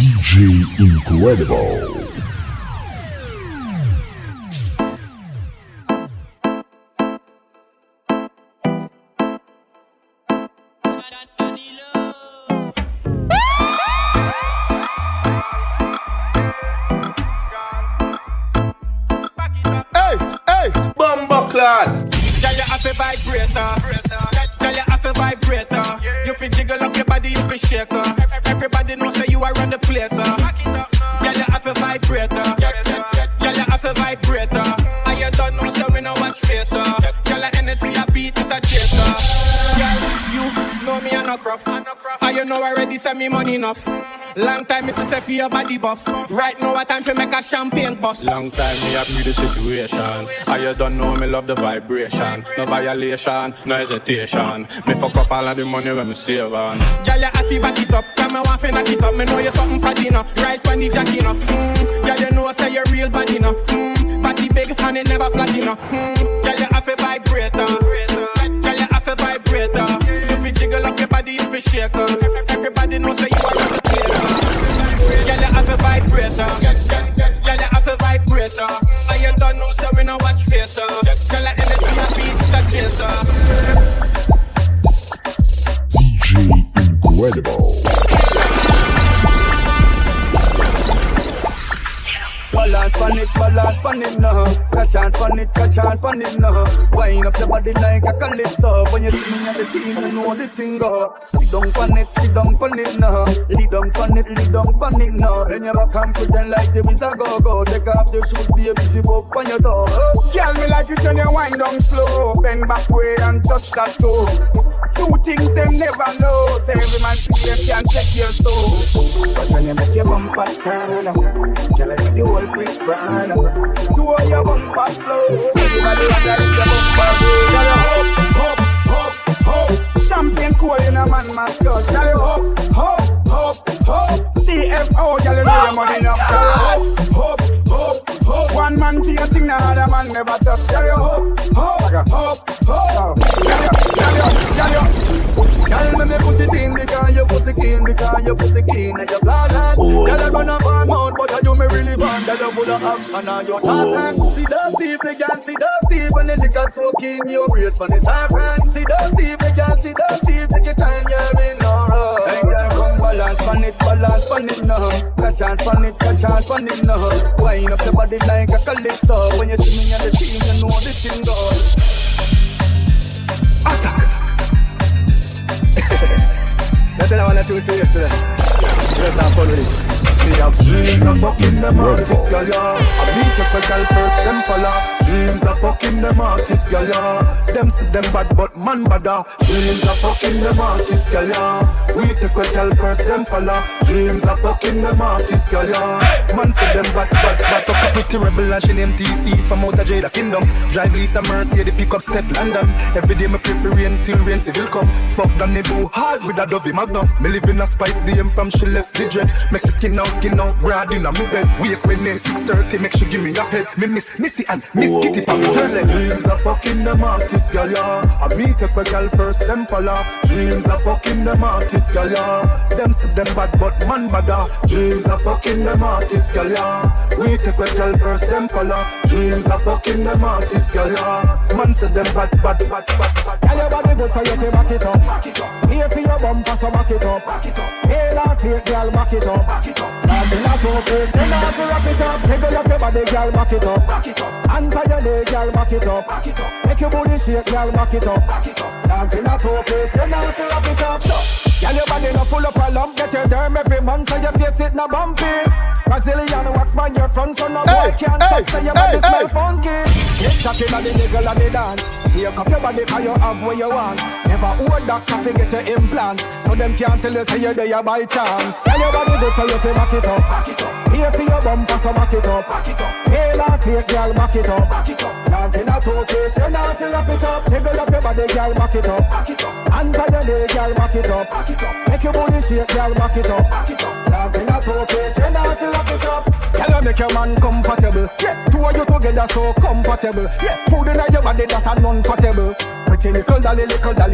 DJ Incredible. Girl, you have a vibrator. Girl, you have a vibrator. You fi jiggle up your body, you fi shake her. Everybody knows that you are on the place. Girl, you have a vibrator. Girl, you have a vibrator. And you don't know so we no watch face. Girl, you Hennessy a beat with a chaser. Girl, you know me a no gruff. And you know already send me money enough. Long time me say for your body buff. Right now a time to make a champagne bust. Long time me a read the situation. And you don't know me love the vibration. No violation, no hesitation. Me fuck up all of the money when me save on. Girl, you have to back it up. Come me want to knock it up. Me know you something for dinner. Right on the jacket no. Girl, you know say you real body no. Body big and it never flat enough. Girl, you have a vibrator. Girl, you have a vibrator. If you jiggle up your body, if you shake her. Everybody knows that you are on the place. Girl, you have a vibrator. Girl, you have a vibrator. And you don't know so we no watch face. Girl, like Hennessy a beat that chaser. DJ Incredible. Balance on it now. Catch on it now. Wind up your body like a calypso. When you see me on the team, you know the thing go. Sit down on it now. Lead on it now. Then you back and pretend like you is a go-go. Take off your shoes, be a beauty book on your toe. Girl, me like it when you wind down slow. Bend back way and touch that toe. Two things them never know. Say every man feel them can check your soul. But when you make your bumper turn, girl, I make the whole quick burn. To all your bumper flow. Everybody under your bumper go. Girl, hop. Champagne cool in a man mascot. Girl, hop. CFO, girl, you know your money enough. Girl, hop. One man to your thing, the other man never touch. Girl, hop. Girl, let me push it in because your pussy clean, and you're flawless. Girl, I run a farm mouth, but you me really want. Girl, you full of action and you're thoughtless. See that deep, you can see that deep. When the liquor soak in your brace for the serpent. See that deep, you can see that deep. Take your time, you're in no rush. Hey girl, come balance on it now. Catch on it now. Wind up your body like a calypso. When you see me on the team, you know the thing goes. Attack. That's what I wanted to say yesterday. Yes, I'm following it. Me have dreams of fucking them artists, girl, yeah. I beat up a girl first, them follow. Dreams of fucking them artists, girl, yeah. Them see them bad, but man badder. Dreams of fucking them artists, girl, yeah. We take a girl first, them follow. Dreams of fucking them artists, girl, yeah. Man see them bad. Fuck a pretty rebel and she named TC from out of Jada Kingdom. Drive Lisa Mercy, they pick up Steph London. Every day me prefer rain till rain civil come. Fuck down the boo hard with a Dovey Magnum. Me live in a spice DM from she left the dread. Make she skin out, broad in a me bed. Wake when 6:30, make she give me a head. Me miss Missy and Miss Kitty from Turley. Dreams of fucking them artists, girl, yeah. I meet up a girl first, them follow. Dreams of fucking them artists, girl, yeah. Them see them bad, but man badder. Dreams of fucking them artists, girl, yeah. We take a girl first, them follow. Dreams of fucking them artists, girl, yeah. Man see them bad. Tell your body good so you feel back it up. Here for your bumper so back it up. Hail and fake girl back it up. Nothing at all place, you know to wrap it up. Jiggle up your body, girl, back it up. Anchor your leg, girl, back it up. Make your booty shake, girl, back it up. Nothing at all place, you know to wrap it up. Girl, your body no full up a lump. Get your derm every month so your face it no bumpy. Brazilian wax man your front so no boy can't touch so your body smell funky. Get talking on the niggle and the dance. Shake up your body cause you have what you want. Never hold that coffee get your implant. So them can't tell you say you're there by chance. Tell your body good so you feel back it up. Here for your bumper so back it up. Hail and fake girl back it up. Nothing at all place you not feel wrap it up. Jiggle up your body girl back it up. Anchor your leg girl back it up. Make your booty shake girl back it up. Nothing at all place you not feel wrap it up. Girl, make your man comfortable. Yeah, two of you together so comfortable. Yeah, food in your body that are non-portable. Pretty little dolly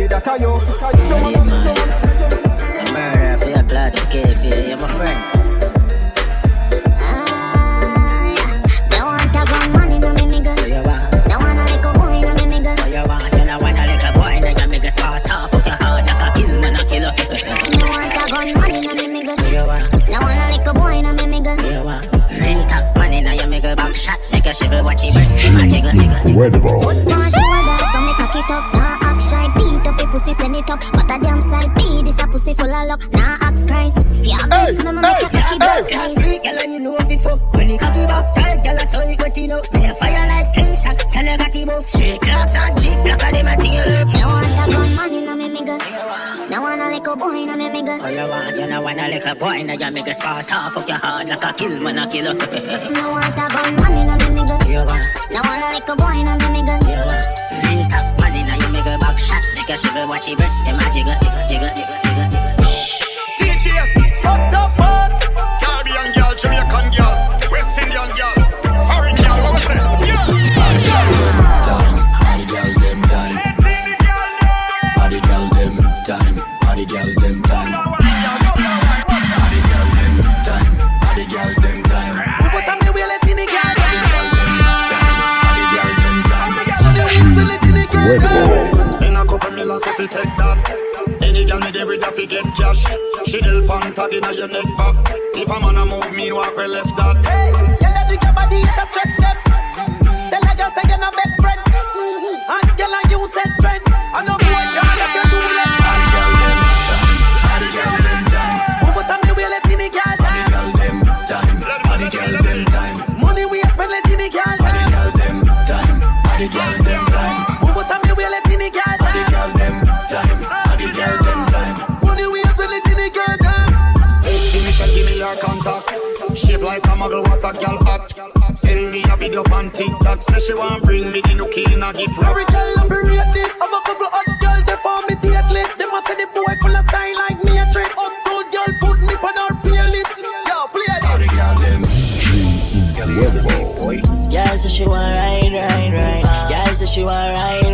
that are you. I'm murder for your glad, okay, for you, you're my friend. incredible. Put my shoulder, so me cock it up. Nah act shy, beat up the pussy, send it up. What a damn sight, be this a pussy full of luck. Nah ask Christ, fear best, me make your cocky baptize. Freak, girl, and you know before. When you cocky back tight, girl, I saw it wetting up. Me a fire like slingshot, tell you got it buff. Straight clocks and jeep, black of them a thing you love. No want a gun man in a me miggle. No want a little boy in a me miggle. Oh, you know want a little boy in a ya make a spot off. Fuck your heart like a kill, man, a killer. No want a gun man in a me miggle. No want a little boy in a me miggle. Real top man in a you make a back shot. Make a shiver, watch your breast, them a jiggle, jiggle, jiggle. DJ, top boss. Caribbean girl, Jamaican girl, West Indian girl, foreign girl, what was it? Party girl them time. Party girl them time. Party girl them time. Party girl them time. Party girl them time. What am I willing to get? Incredible. Send a couple millions if you take that. Any girl me there with that fi get cash. She help on tag inna your neck back. If a man a move me, walk we left that. Girl, let the body hit a stress step. Tell her just say you're no best friend. And girl, and you said friend. I know boy can't let you do it. Party girl them time. Party girl them time. What am I willing to get? Party girl them time. Party girl them time. Money we spend let in the girl. Party girl them time. Party girl them time. What am I willing to get? Party girl them time. Party girl them time. Money we spend let in the girl. Sexy Michelle, give me your contact. Shape like a muggle, what a girl hot. Send me a video on TikTok. Say she want bring me the nookie in a gift wrap. Every girl love to rate this. Have a couple hot girl they on me date list. They must say the boy full of style like me a trick. Uptown girl put me on our playlist. Yo, play this. Party girl them. Incredible. Girl say she want ride. Girl say she want ride.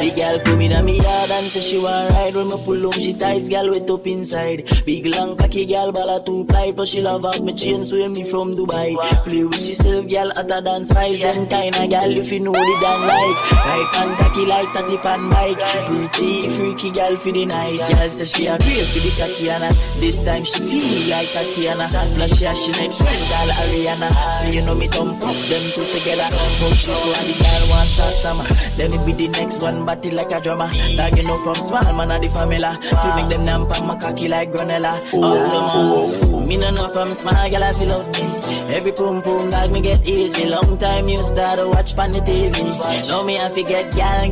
The girl come in a me yard and say she want ride. When me pull on she tight, girl wet up inside. Big long cocky girl, ball a 2 ply. Plus she love have me chain, so me from Dubai. Play with herself, girl at a dance spice. Them kinda girl if you know the dan like. Right hand cocky like 30 pan bike. Pretty freaky girl for the night. Girl say she a crave for the cocky and this time she feel like Tatiana. Plus she next friend girl Ariana. So you know me thump up them two together. Fuck she so and the girl want start stammer. Let me be the next one, batty like a drummer. That you know from small man of the family. Fi make them namp on my cocky like granella. Me no know from small girl I feel out me. Every pum pum dog me get easy. Long time you start to watch pan the TV. Now me I forget gal.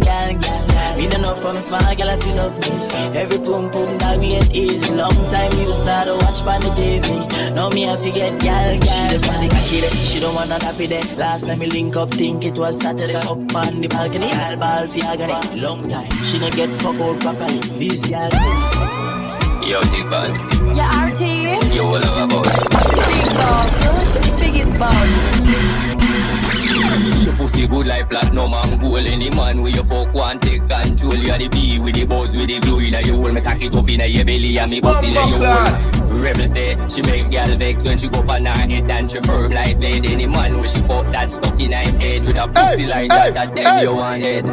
Me no know from small girl I feel out me. Every pum pum dog me get easy. Long time you start to watch pan the TV. Now me I forget gal. She just want the cocky there. She don't wanna happy there. Last time we link up, think it was Saturday. Up on the balcony, all ball fi agony. Long time, she no get fuck out properly. This girl. Yo, Big Bad. Yeah, RT. Yo, what about boss? Big boss, you the biggest boss. Your pussy good like platinum and gold. Any man with your fuck want take control. You are the bee with the buzz with the glue. Inna your hole, me cock it up inna your belly and me bust inna your hole. Rebel say she make girl vex when she go on her head and she firm like blade. Any man when she fuck that stuck in her head with a pussy like that then you want head.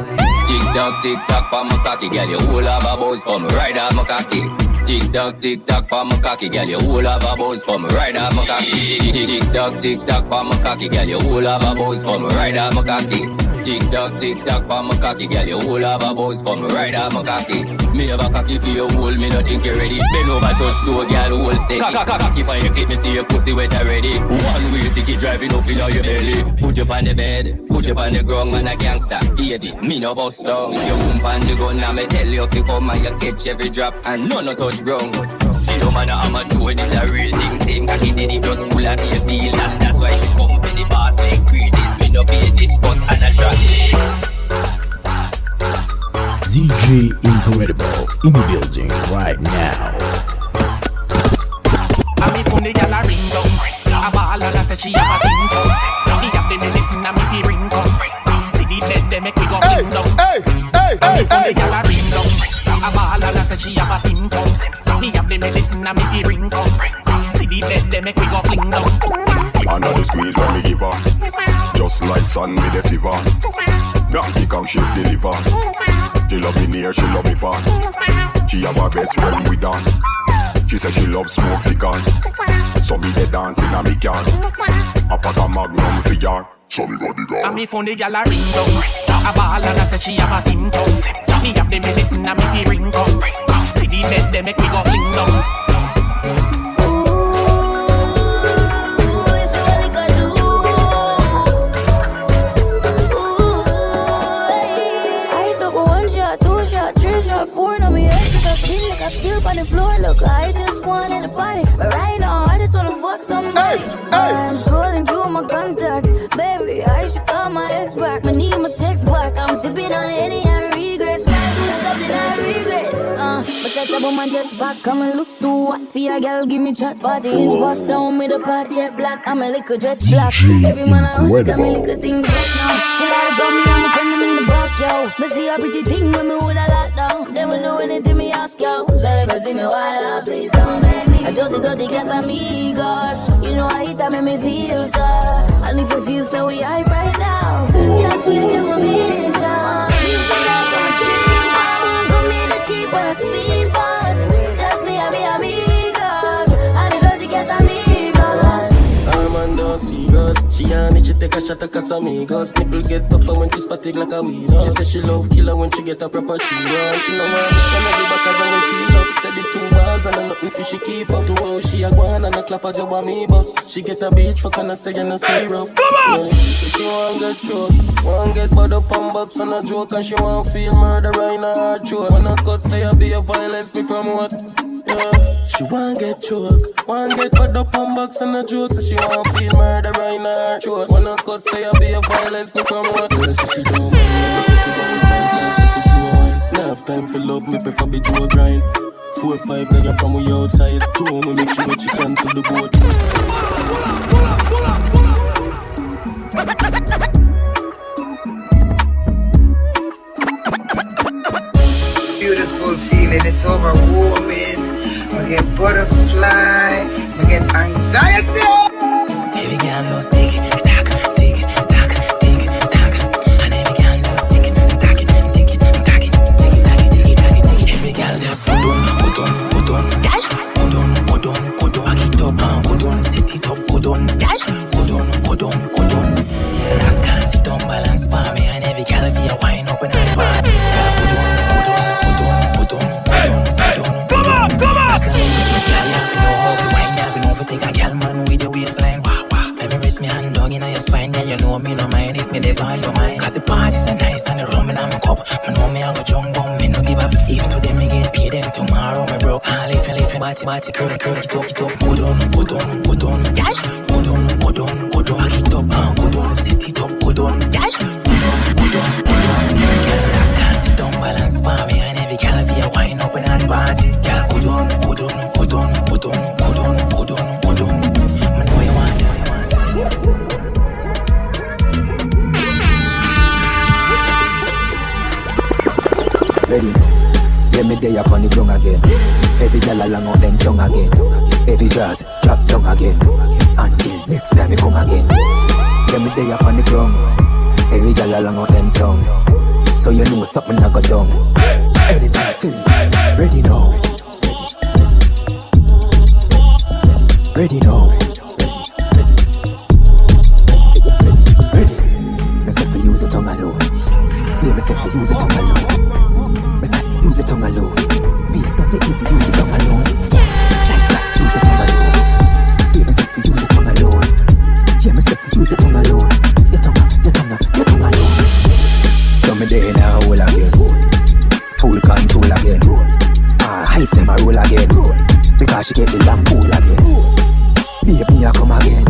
Tick tock, pa my cocky, girl, you whole have a buzz for me right off my cocky. Tick tock, pa my cocky, girl, you whole have a buzz for me right off my cocky. Tick tock, pa my cocky, girl, you whole have a buzz for me right off my cocky. Tick tock, pa my cocky, girl, you whole have a buzz for me right off my cocky. Me have a cocky for your hole, me not think you ready. Bend over, touch show, girl, hold steady. Cocky pa your clip, me see your pussy wet already. One way ticket driving up in your belly. Put you on the bed, put you on the ground, man a gangster. Baby, me no bust strong. If you wump on the gun, now me tell you if you come and you catch every drop and none no touch ground. See no man I'm a do this a real thing. Same cocky did it just full of me feel. That's why she come for the boss like greetings. Me no pay discuss and a drop. DJ Incredible in the building right now. I be from the gyal a ring down. A ball and I say she have a sing down. The gyal dem listen and me fi ring down. See the bed dem make we go fling down. I be from the gyal a ring down. A ball and I say she have a sing down. The gyal dem listen and me fi ring down. See the bed dem make we go fling down. Under the squeeze when me give her, just like sun me the siver. Donkey Kong shift deliver. She love me near, she love me far. She have her best friend with her. She says she loves smoke cigar. So me they dancing a me car. A pack of magnum for her. And me phone the gal a ring down. A ball and I say she have a symptoms. Me have the medicine and me fi ring come. See the bed they make me go fling down. Still on the floor, look, I just wanted a party. But right now, I just wanna fuck somebody. I'm scrolling through my contacts. Baby, I should call my ex back. I need my sex back. I'm sipping on any and regrets. Man, do something I regret. But that type of man just back. Come and look to what for your girl, give me chat. 40-inch bust down with a part jet black. I'm a liquor dress black. Every man I host got me liquor things right now. Get out of me, I'm a friend in the back, yo. But see a pretty thing when me with a lockdown. They will do anything me ask, yo. So if you see me wild, please don't make me. I just don't think it's amigos. You know I hate that make me feel so. And if you feel so, we hype right now. Just wait till my mission. Come in to keep on a speed bus. Just me and me amigos. And if you think it's amigos. I'm on those serious. She on it, she take a shot at Casamigos. Nipple get tougher when she spotted like a weed. She say she love killer when she get a proper cheer. She know why she can be back as when she love. Said the 2 balls and a nothing for she keep up. To how she a go on and a clap as you want me boss. She get a beach for can I say and a see rough. Come on! Yeah. She want get choked. Want get bad up on box on a joke. And she want feel murder in her heart throat. When I cuss say I be a violence me promote. Yeah. She want get choked. Want get bad up on box on a joke. So she want feel murder in her heart throat. When I cuss say I be a violence me promote. Yeah, so she don't mind. So she want violence. If it's slow wine. Now have time for love me prefer be do a grind. 4 or 5 nigga from we outside. 2 me make sure that she cancel the boat. Beautiful feeling, it's overwhelming. We get butterfly, we get anxiety. Every girl knows tick, tack, tick, tack, tick, tack. And every girl knows tick, tack, tick, tack, tick, tack, tick, tack. Every girl just go down, go down, gal. Go down, go down, go down. Back it up and go down, set it up, go down, gal. Go down, go down, go down. I can't sit down, balance for me, and every girl be a wine up and at the party. Girl, go down, go down, go down, go down, go down, go down. Come on, come on. Girl, you have to know how to wine, you have to know how to take a girl man with your waistline. Let me raise me hand down in your spine, yeah, you know me no mind if me live on your mind. Cause the party's so nice and the rum in my cup. Me know me I go jump on, me no give up. If today me get paid, then tomorrow me broke. I'll leave you body, curl, get up. Go down, go down, go down, gal. Go down, go down, go down. Get up, go down, set it up, go down, gal. Go down, go down, go down. Girl, I can't sit down, balance for me, and every girl be a wine up in the party. Girl, go down, go down, go down, go down, go down, go down, go down. Me know you want. Ready now. Get me day up on the tongue again. Every girl along on them tongue again. Every jazz drop down again. Until next time me come again. Get me day up on the tongue. Every girl along on them tongue. So you know something I got done. Anytime feel ready now. Ready now. Ready. Me say for use the tongue alone. Yeah, me say for use the tongue alone. Use the tongue alone. Be a dog, if you use the tongue alone. Like that, use the tongue alone. Yeah, myself to use the tongue alone. Yeah, myself to use the tongue alone. Your tongue alone. So me there in a hole again. Full control again. Heist them a roll again. Because she get the lamp pool again. Baby, I come again.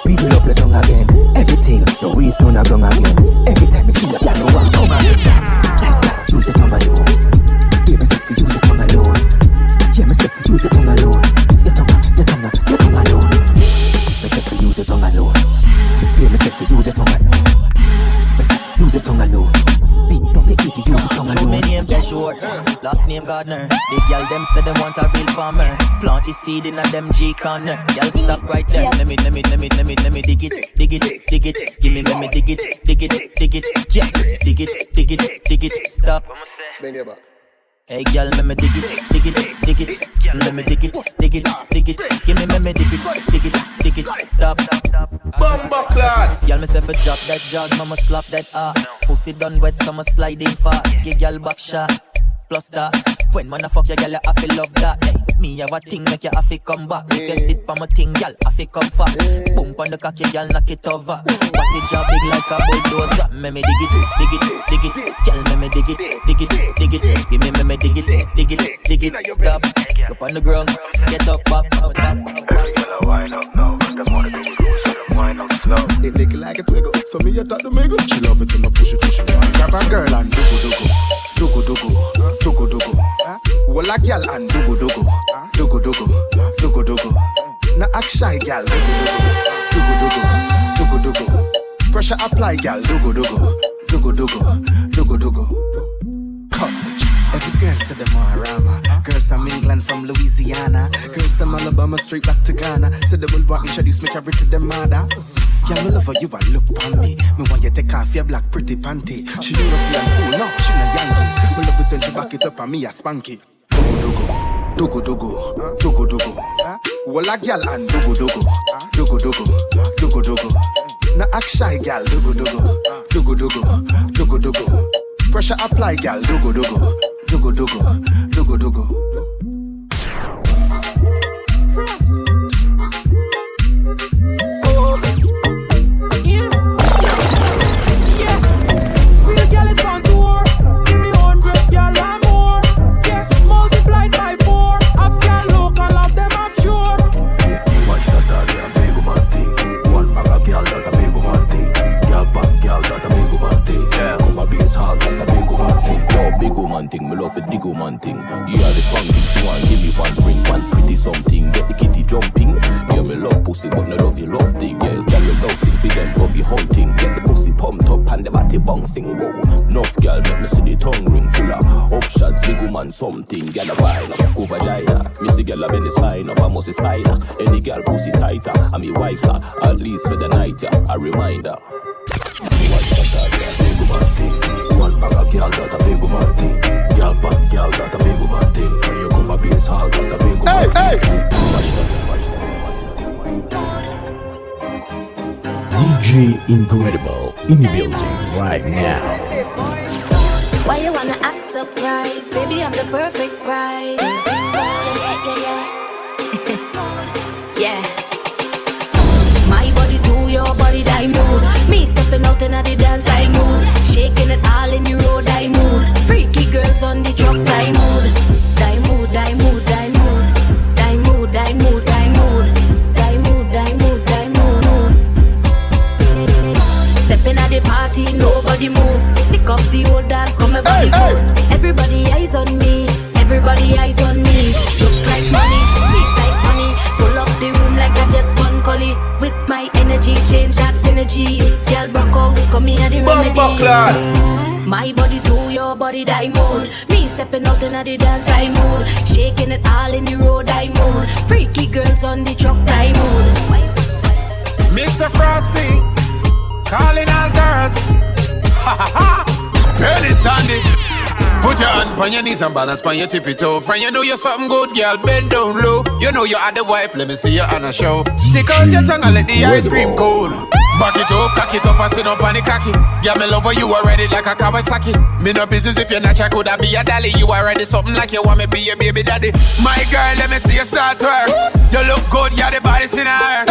Wiggle up your tongue again. Everything, no waste, no tongue again. Every time you see a girl, you want come again. Use the tongue alone. Yeah, myself to use the tongue alone. Yeah, myself to use the tongue alone. Your tongue alone. Myself to use the tongue alone. Yeah, myself to use the tongue alone. Myself use the tongue alone. Big tongue, they give you use the tongue alone. My name Joshua, last name Gardner. The girl them say them want a real farmer. Plant the seed in a them G corner. Girl stop right there. Let me dig it. Give me let me dig it. Yeah, dig it. Stop. Bend your back. Hey girl, let me dig it. Let me dig it. Give me let me dig it. Stop. Bumba clad. Girl, me say for drop that jaws, mama slap that ass. Pussy done wet, so I'ma sliding fast. Give girl back shot. Plus that, when man a fuck your girl, you have to love that. Hey, me have a thing make you have to come back. If you sit pa my thing, girl, have to come fast. Boom on the cocky, girl, knock it over. What the job big like a bulldozer. Me dig it, dig it, dig it. Girl, me dig it, dig it, dig it. Give me dig it, dig it, dig it. Stop, up on the ground, get up, up, up, up. Every girl a wind up now. The money people do is them wind up slow. It lick like a twiggle, so me a talk to mingle. She love it when I push it, wind. Grab a girl and dugu dugu. Well a girl and dugu. Na act shy girl, dugu. Pressure apply girl, dugu. Coverage. Every girl said them are rama. Girls from England, from Louisiana. Girls from Alabama, straight back to Ghana. Said them will want introduce me carry to them mother. Girl, me love her, you a look on me. Me want you take off your black pretty panty. She European fool, no, she no Yankee. Me love it when she back it up and me a spanky. Dugu. Well a girl and dugu. Na act shy girl, dugu. Pressure apply girl, dugu. Real girl is on tour. Give me 100 girl and more. Yeah, multiplied by 4. I've got local of them, I'm sure. Watch that big woman thing. One bag of girl that a big woman thing. Girl pan girl that a big woman thing. Yeah, come a base hall that a big woman thing. Yo, big woman thing, me love a big woman thing. Yeah, this one thing, she want give me one ring, one pretty something. Get the kitty jumping. Yeah, me love pussy, but no love you love thing. Yeah, girl you love sing for them, love you hunting. Get the pussy pumped up and the body bouncing. Whoa, enough girl, make me see the tongue ring full of options. Big woman something, girl a wine up, go vagina. Me see girl a bend the spine up, I must a spider. Any girl pussy tighter, and me wife at least for the night, yeah, a reminder. Watch that big woman thing. One bag of girl that a big woman thing. Girl pan girl that a big woman thing. When you come a base hall that a big woman thing. Watch that. DJ Incredible in the building right now. Why you wanna act surprised? Baby, I'm the perfect prize. Yeah. My body to your body, die mood. Me stepping out in the dance, die mood. Shaking it all in the road, die mood. Freaky girls on the truck, die mood. Die mood, die mood, die mood. Die mood, die mood, die mood. Die mood, die mood, die mood. Stepping at the party, nobody move. Stick up the old dance, come my body good. Everybody eyes on me, everybody eyes on me. Look like money, sweet like honey. Pull up the room like I just won Collie. With my energy, change that synergy. Girl, Broco, come here the remedy. My body to your body, die mood. Me stepping out in the dance, die mood. Shaking it all in the road, die mood. Freaky girls on the truck, die mood. Mr. Frosty, calling all girls. Ha ha ha. Ready, Tandy. Put your hand on your knees and balance on your tippy toe. Friend, you know you're something good, girl, bend down low. You know you are the wife, let me see you on a show. Stick out your tongue and let the ice cream cold. Back it up, cock it up and sit up on the cocky. Yeah, me love you already like a Kawasaki. Me no business if you're not, I could be a dolly. You already something like you want me be your baby daddy. My girl, let me see you start to work. You look good, yeah, the body's in her.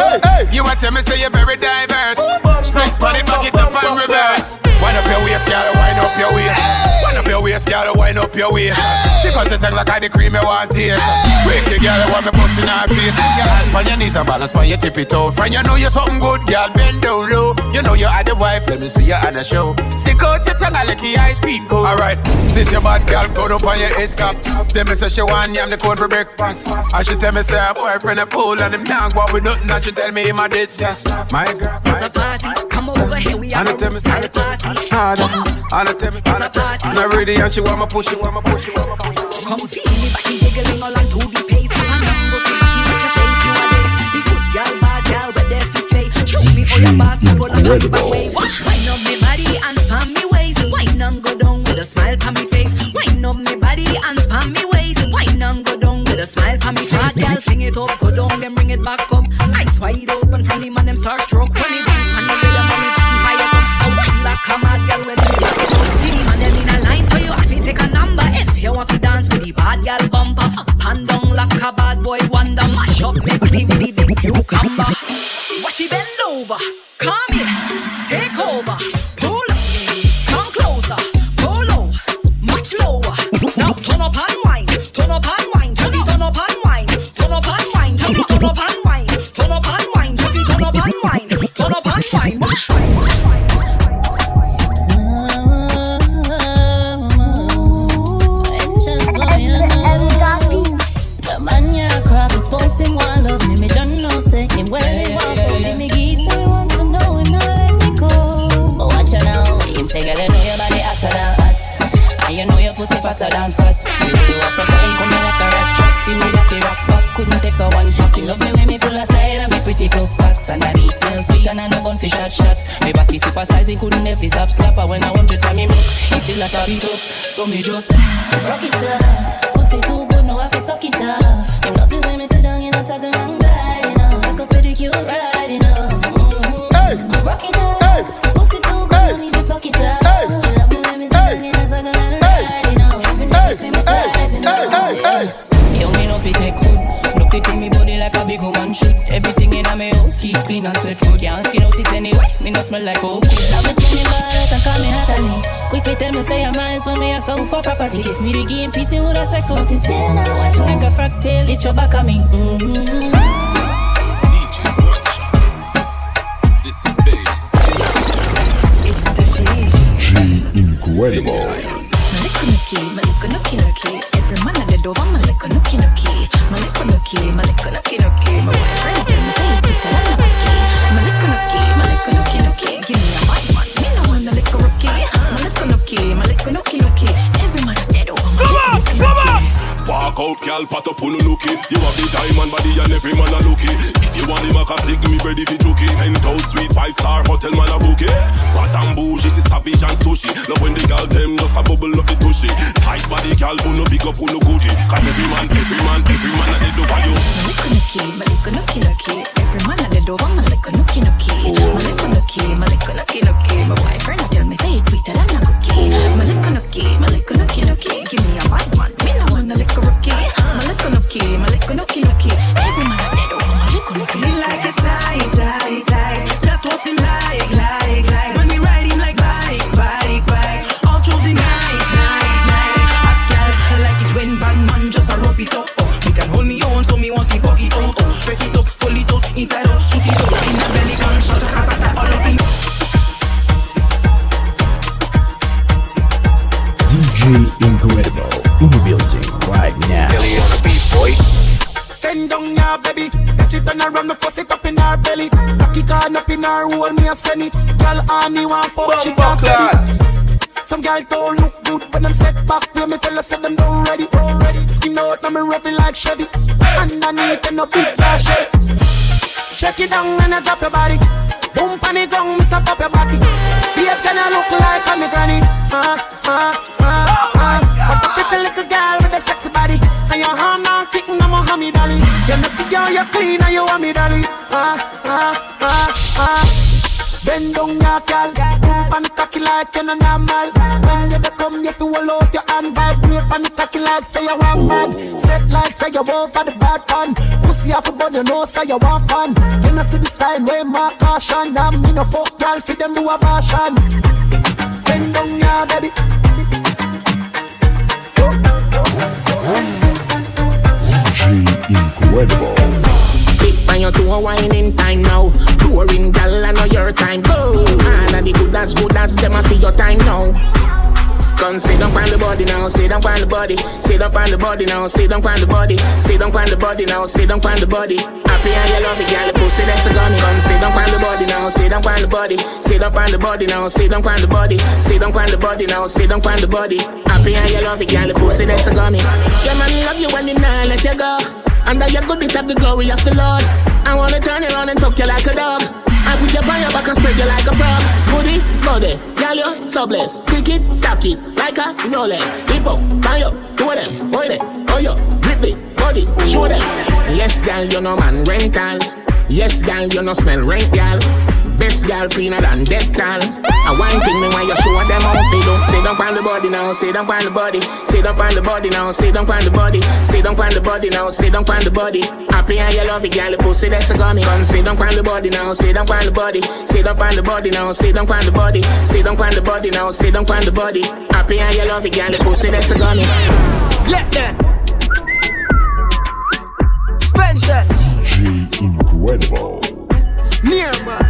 You want to me say you're very diverse. Split on it, back it up and reverse. Wind up your waist, girl, wind up your waist. Wind up your waist, girl, wind up your waist. Stick out your tongue like I the cream you want taste. Freaky girl, want me busting her face. Put your hand on your knees and balance on your tippy toe. Friend, you know you're something good, girl, bend down low. You know you are the wife, let me see you on the show. Stick out your tongue like your ice cream cold. Alright, sit your bad girl, put up on your head top. Tell me say she want yam the corn for breakfast. And she tell me say her boyfriend a fool and him down go with nothing. And she tell me him a dead set. My girl, it's a party, come over here, we are tell me at the party. And tell me, I'm ready and she want me push it, Come feel me body jiggling all on to the pace. I'm a number, see body with your face, you are lace. The good girl, bad girl, but there's this way. Show me all your parts, I pull on the back way. Wind up me body and spam me waist. Wind and go down with a smile on me face. Wind up me body and spam me waist. Wind and go down with a smile on me face. Girl, fling it up, go down, then bring it back up. Eyes wide open from the man, them start stroke. When he brings on the rhythm, mommy. have a sporting one love me don't know say him where he want for me give so he wants to know and not let me go. But watch you now, him say girl you know your body hotter than hot, and you know your pussy fatter than fat. You really want some time come here like a rat trap, give me that rock back, couldn't take a one shot. You love me when me full of style and me pretty plus facts, and I need sales sweet and I know gun for shot. Me body super size, he couldn't if he stop slapper when I want to tell me broke. He still a stop it up, so me just rock it up. Pussy too good, no I fi suck it off. You love me when me sit down in a circle and glide, you know. Like a pedicure ride, you know. Rock it up, pussy too good, no need to suck it off. You love me when me sit down in a circle and ride, you know. You know me me fries, you know. You me no fi take good, no fi take me body like a big woman should. Everything in a me house keep clean and set good. Can't skin out it anyway, me no smell like food. I would tell me about it and call me Natalie. Quick fi tell me say your mind's when me ask how for property. Give me the game piece in with a second. But instead now watch me like a fractal, it's your back of me. This is bass. It's the shit. DJ Incredible. Every man at the door, I'm like a nookie. My friend tell me say it's a nookie. Give me a bad man, me no want a little rookie. My little nookie. Every man at the door, I'm like a nookie. Walk out, girl, pat up on looking. You have the diamond body and every man a looking. If you want him a stick, me ready for jokey. Penthouse suite, 5-star hotel man a bookie. Rat and bougie, she savage and stushy. Love when the girl them just a bubble up the tushy. Tight body girl, who no big up, who no goodie. Cause every man at the door for you. My little nookie. Every man at the door, I'm like a nookie. My little nookie. My boyfriend tell me say it's sweeter than a cookie. My little nookie. Give me a bad man, me no want a little rookie. My little nookie. Every man at the door, my little nookie. He like it tight. That's what he like. When we ride him like bike. All through the night. Hot girl, like it when bad man just a rough it up. Me can hold me on, so me want to fuck it out. Press it up, pull it out, inside out, shoot it out. In a belly gunshot, all up in. DJ Incredible in the building right now. Billy on a beat, boy. Bend down now, baby. Catch it and around the fuss it up in her belly. Rock it on up in her hole, me a send it. Girl, honey, want fuck, she can't steady. Some girl don't look good when them set back. When me tell her, say them don't ready. Skin out, and me rub it like Chevy. Underneath, and no big cash. Check it down and I drop your body. Boom, pan it down, Mr. Pop your body. Babes and I look like I'm a granny. But the pretty little girl with a sexy body. And your hand on kicking on my hammy dolly. You know see girl, you clean and you want me dolly. Bend down your girl. Boom, pan it cocky like you're not normal. When you come, you feel all out your hand. Vibrate pan it cocky like say you want bad. Set like say you want for the bad fun. Pussy off a bun, you know say you want fun. You know see the style way more caution. Damn me no fuck girl, feed them do abortion. Bend down your baby. DJ Incredible. Big man, you do a whining time now. Touring gal, I know your time. Go. All of the good as them a feel your time now. Come sit down on the body now, sit down on the body. Sit down on the body now, sit down on the body. Sit down on the body now, sit down on the body. Happy and you love it, girl, pussy that's a gunny. Come sit down on the body now, sit down on the body. Sit down on the body now, sit down on the body. Sit down on the body now, sit down on the body. Happy and you love it, girl, pussy that's a gunny. Your man love you when he not let you go. Under your good bit of the glory of the Lord. I wanna turn around and fuck you like a dog. I put your on your back and spread you like a frog. Goody, body, girl, you're so blessed. Pick it, tuck it, like a Rolex. Hip up, buy up, do them, boy them, oh yo, grip it, body, show them. Yes, girl, you know man rental. Yes, girl, you know smell rent, girl. Best girl cleaner than dead girl. I want thing me when you show them how they do. Sit down on the body now, sit down on the body. Sit down on the body now, sit down on the body. Sit down on the body now, sit down on the body. Happy and you love it, girl, pussy that's a gunny. Come sit down on the body now, sit down on the body. Sit down on the body now, sit down on the body. Sit down on the body now, sit down on the body. Happy and you love it, girl, pussy that's a gunny. Let them. Spencer. DJ Incredible. Nearby.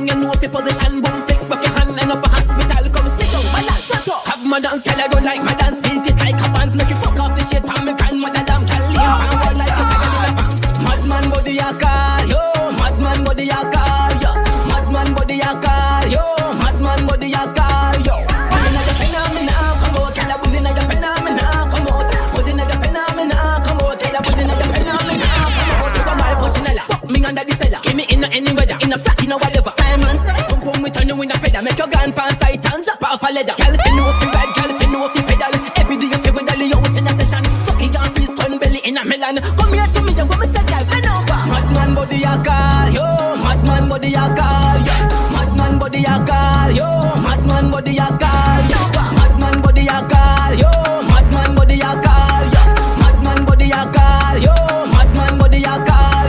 down, you know if your position. Boom, flick, back your hand and up a hospital. Come sit down, man, shut up. Have my dance, girl, I don't like my dance. Beat it like a bands, make you fuck off the shit. Pan me grandmother, damn, can leave. Pan roll like a tiger in a bank. Madman body a call, yo. Madman body a call, yo. Madman body a call, yo. Madman body a call, yo. Pulling at the phenomena, come out. Girl, I'm pulling at the phenomena, come out. Pulling at the phenomena, come out. Girl, I'm pulling at the phenomena, come out. So I'm all Puccinella, fuck me under the cellar. Give me in any weather, in a flat, in a whatever. Simon says, boom boom, we turn you in a feather. Make your gun pass tight and drop off a leather. Girl, if you know if you ride, girl, if you know if you pedal. Every day if you with all you always in a session. Stuck in your face, turn belly in a melon. Come here to me, you go me say, girl, bend over. Madman body a call, yo. Madman body a call, yo. Madman body a call, yo. Madman body a call, yo. Madman body a call, yo. Madman body a call, yo. Madman body a call, yo. Madman body a call.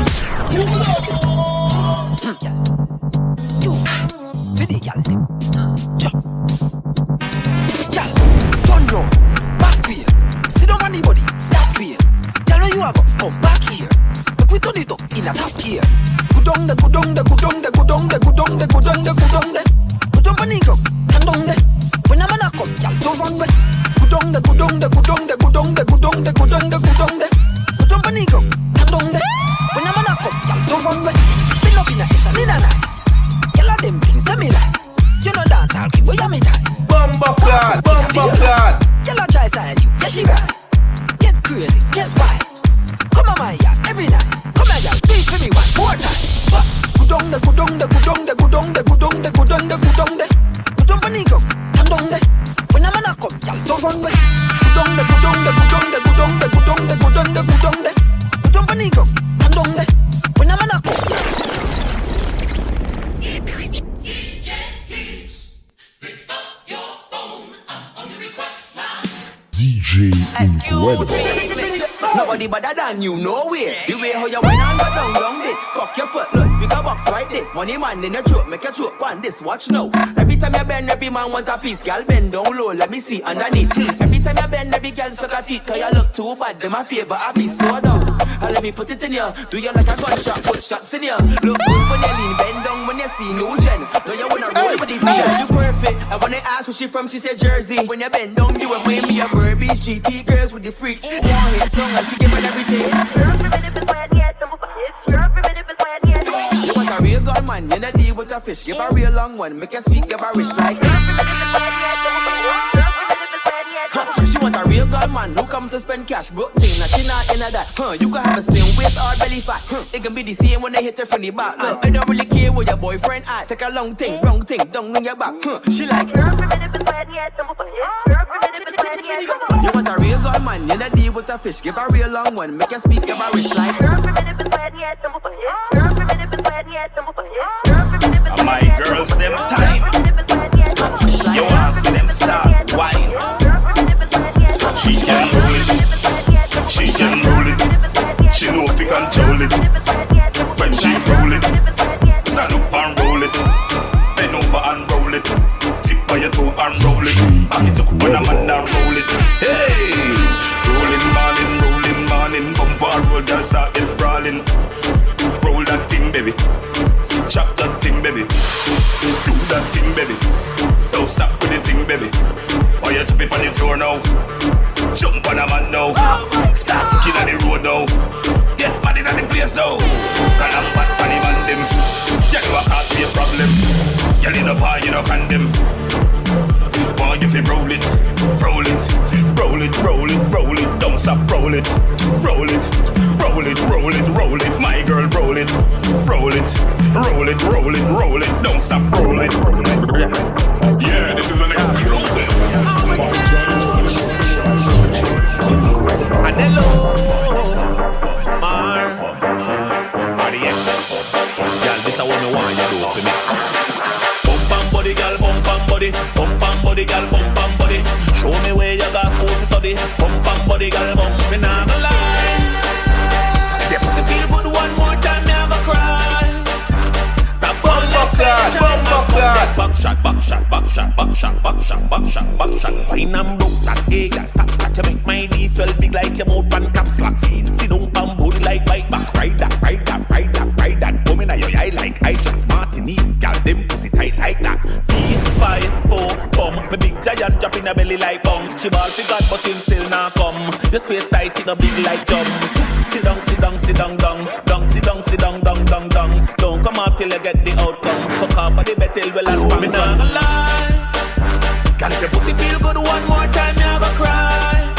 You, for the girl them. Jump, girl, turn round, back way. Sit down on the body, that way. Tell where you are go, come back here. Make we turn it up in a top gear. Go down the, go down the, go down the, go down the, go down the, go down the, go down the. Go down on the ground, stand down there. When I'm gonna come, girl, don't run away. Go down the, go down the, go down the, go down the, go down the, go down the, go down the. Go down on the ground, stand down there. When I'm gonna come, girl, don't run away. Been up in a it's a in a night. Girl, all them things them me like. You know dance, I'll keep where you me tight. Bumba clad, bumba clad. Girl, I try style you, yeah she right. Get crazy, get wild. Come on my yard every night. Come on y'all, do it for me one more time. Go down the, go down the, go down the, go down the, go down the, go down the, go down the. Go down on the ground, stand down there. When I'm gonna come, y'all don't run away. Go down the, go down the, go down the, go down the, go down the, go down the, go down the. Go down on the ground, stand down there. When I'm gonna come. DJ Incredible. Nobody better than you, no way. The way how you went on go down, down there. Cock your foot, let's pick a box right there. Money man in your throat, make your throat on this, watch now. Every time you bend, every man wants a piece. Girl bend down low, let me see underneath. Every time you bend, every girl suck a teeth. Cause you look too bad, them a favor, I be slow down. And let me put it in you, do you like a gunshot, put shots in you. Look good when you lean, bend down when you see new gen. Know you wanna roll with it, you perfect. I wanna ask where she from, she said Jersey. When you bend down, you remind me of Burby. GT girls with the freaks. One hit song and she give me everything. You want a real gun man, you not deal with a fish. Give a real long one, make her speak, give her rich like. She want a real gun man who come to spend cash, broke thing, now she not into that. You can have a slim waist or belly fat. It can be the same when they hit her from the back. I don't really care what your boyfriend at. Take a long thing, wrong thing, down on your back. She like. You want a real gun man, you not deal with a fish. Give a real long one, make her speak, give her rich like. My girls, them time. You want see them start wine. She can roll it. She can roll it. She know if you control it. When she roll it, stand up and roll it. Bend over and roll it. Tip by your toe and roll it. Back it up when I'm under roll it. Hey, rolling morning, bumper roll, girl start it brawling. Roll that thing, baby. Chop that thing, baby. Do that thing, baby. Don't stop with the thing, baby. Why you tip it on the floor now? Jump on a man now. Start fucking on the road now. Get mad in the place now. Call I'm bad on the man them. Yeah, you a cause me a problem. Girl in the bar, you don't condemn. Why if you roll it, roll it, roll it, roll it, roll it. Don't stop, roll it, roll it, roll it, roll it, roll it. My girl, roll it, roll it, roll it, roll it, roll it. Don't stop, roll it. Yeah, this is an exclusive. Adelo, Mar, RDX. Girl, this is what me want you do for me. Bump and body, girl, bump and body. Bump and body, girl, bump and body. Show me where you got school to study. Bump and body, girl, bump. Me nah gonna lie. If your pussy feel good one more time, me have a cry. So bump up that, bump up that. Back shot, back shot, back shot, back shot, back shot, back shot, back shot. Wine and broke that, hey, girl, stop that. You make my knees swell big like your mouth and cap slack. See don't bam booty like bike back. Ride that, ride that, ride that, ride that. Come in at your eye like I chat Martinique, girl, them She ball fi God, but him still not come. Your space tight in a big like jump. Sit down, sit down, sit down, down, down, sit down, sit down, down, down, down. Don't come off till you get the outcome. Fuck off of the battle, well and me not gonna lie. Can if your pussy feel good one more time, you go cry.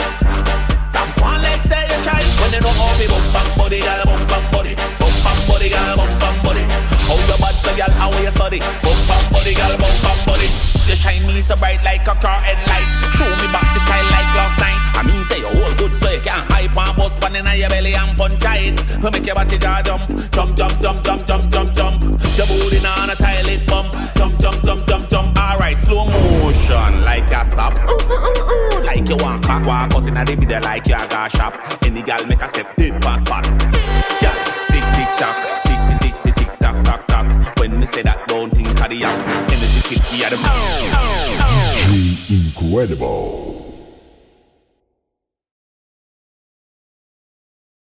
Stop one leg, say you try. When you know how me bump bump body, girl, bump bump body, bump bump body, girl, bump bump body. How you bad so girl, how you study? Bump bump body, girl, bump bump body. You shine me so bright like a car headlight. Show me back the style like last night. I mean say you all good so you can't hype and bust pan in your belly and punch it. Make your body jaw jump, jump, jump, jump, jump, jump, jump, jump. Your booty on a toilet bump, jump, jump, jump, jump, jump. Alright, slow motion like you stop. Like you want back, walk out in a video like you got shop. Any girl make a step, did pass spot. Yeah, tick tick tock, tick tick tick tick tock tock tock. When me say that, don't think of the app. Energy kick, yeah, the DJ Incredible.